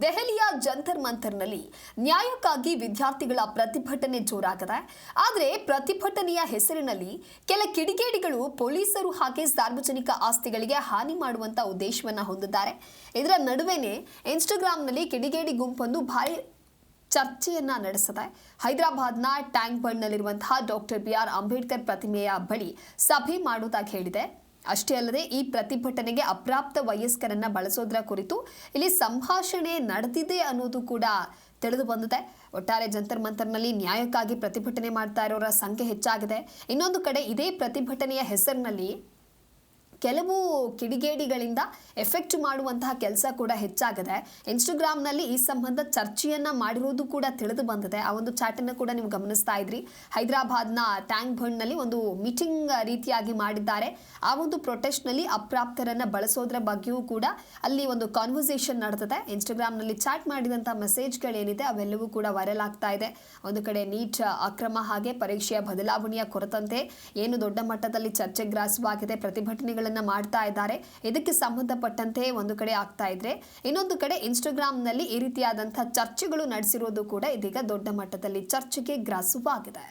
ದೆಹಲಿಯ ಜಂತರ್ ಮಂತರ್ನಲ್ಲಿ ನ್ಯಾಯಕ್ಕಾಗಿ ವಿದ್ಯಾರ್ಥಿಗಳ ಪ್ರತಿಭಟನೆ ಜೋರಾಗಿದೆ. ಆದರೆ ಪ್ರತಿಭಟನೆಯ ಹೆಸರಿನಲ್ಲಿ ಕೆಲ ಕಿಡಿಗೇಡಿಗಳು ಪೊಲೀಸರು ಹಾಗೆ ಸಾರ್ವಜನಿಕ ಆಸ್ತಿಗಳಿಗೆ ಹಾನಿ ಮಾಡುವಂತ ಉದ್ದೇಶವನ್ನ ಹೊಂದಿದ್ದಾರೆ. ಇದರ ನಡುವೆನೇ ಇನ್ಸ್ಟಾಗ್ರಾಂನಲ್ಲಿ ಕಿಡಿಗೇಡಿ ಗುಂಪೊಂದು ಭಾರಿ ಚರ್ಚೆಯನ್ನ ನಡೆಸಿದೆ. ಹೈದರಾಬಾದ್ನ ಟ್ಯಾಂಕ್ ಬಂಡ್ನಲ್ಲಿರುವಂತಹ ಡಾಕ್ಟರ್ BR ಅಂಬೇಡ್ಕರ್ ಪ್ರತಿಮೆಯ ಬಳಿ ಸಭೆ ಮಾಡುವುದಾಗಿ ಹೇಳಿದೆ. ಅಷ್ಟೇ ಅಲ್ಲದೆ ಈ ಪ್ರತಿಭಟನೆಗೆ ಅಪ್ರಾಪ್ತ ವಯಸ್ಕರನ್ನ ಬಳಸೋದ್ರ ಕುರಿತು ಇಲ್ಲಿ ಸಂಭಾಷಣೆ ನಡೆದಿದೆ ಅನ್ನೋದು ಕೂಡ ತಿಳಿದು ಬಂದಿದೆ. ಒಟ್ಟಾರೆ ಜಂತರ್ ಮಂತರ್ನಲ್ಲಿ ನ್ಯಾಯಕ್ಕಾಗಿ ಪ್ರತಿಭಟನೆ ಮಾಡ್ತಾ ಇರೋರ ಸಂಖ್ಯೆ ಹೆಚ್ಚಾಗಿದೆ. ಇನ್ನೊಂದು ಕಡೆ ಇದೇ ಪ್ರತಿಭಟನೆಯ ಹೆಸರಿನಲ್ಲಿ ಕೆಲವು ಕಿಡಿಗೇಡಿಗಳಿಂದ ಎಫೆಕ್ಟ್ ಮಾಡುವಂತಹ ಕೆಲಸ ಕೂಡ ಹೆಚ್ಚಾಗಿದೆ. ಇನ್ಸ್ಟಾಗ್ರಾಂನಲ್ಲಿ ಈ ಸಂಬಂಧ ಚರ್ಚೆಯನ್ನ ಮಾಡಿರೋದು ಕೂಡ ತಿಳಿದು ಬಂದಿದೆ. ಆ ಒಂದು ಚಾಟ್ ಅನ್ನು ಕೂಡ ನೀವು ಗಮನಿಸ್ತಾ ಇದ್ರಿ. ಹೈದರಾಬಾದ್ನ ಟ್ಯಾಂಕ್ ಬಂಡ್ನಲ್ಲಿ ಒಂದು ಮೀಟಿಂಗ್ ರೀತಿಯಾಗಿ ಮಾಡಿದ್ದಾರೆ. ಆ ಒಂದು ಪ್ರೊಟೆಸ್ಟ್ನಲ್ಲಿ ಅಪ್ರಾಪ್ತರನ್ನ ಬಳಸೋದ್ರ ಬಗ್ಗೆಯೂ ಕೂಡ ಅಲ್ಲಿ ಒಂದು ಕಾನ್ವರ್ಸೇಷನ್ ನಡೆದಿದೆ. ಇನ್ಸ್ಟಾಗ್ರಾಂನಲ್ಲಿ ಚಾಟ್ ಮಾಡಿದಂಥ ಮೆಸೇಜ್ಗಳೇನಿದೆ ಅವೆಲ್ಲವೂ ಕೂಡ ವೈರಲ್ ಆಗ್ತಾ ಇದೆ. ಒಂದು ಕಡೆ ನೀಟ್ ಅಕ್ರಮ ಹಾಗೆ ಪರೀಕ್ಷೆಯ ಬದಲಾವಣೆಯ ಕುರಿತಂತೆ ಏನು ದೊಡ್ಡ ಮಟ್ಟದಲ್ಲಿ ಚರ್ಚೆ ಗ್ರಾಸವಾಗಿದೆ, ಪ್ರತಿಭಟನೆಗಳ ಮಾಡ್ತಾ ಇದ್ದಾರೆ. ಇದಕ್ಕೆ ಸಂಬಂಧಪಟ್ಟಂತೆ ಒಂದು ಕಡೆ ಆಗ್ತಾ ಇದ್ರೆ, ಇನ್ನೊಂದು ಕಡೆ ಇನ್ಸ್ಟಾಗ್ರಾಂನಲ್ಲಿ ಈ ರೀತಿಯಾದಂತಹ ಚರ್ಚೆಗಳು ನಡೆಸಿರೋದು ಕೂಡ ಇದೀಗ ದೊಡ್ಡ ಮಟ್ಟದಲ್ಲಿ ಚರ್ಚೆಗೆ ಗ್ರಾಸವಾಗಿದೆ.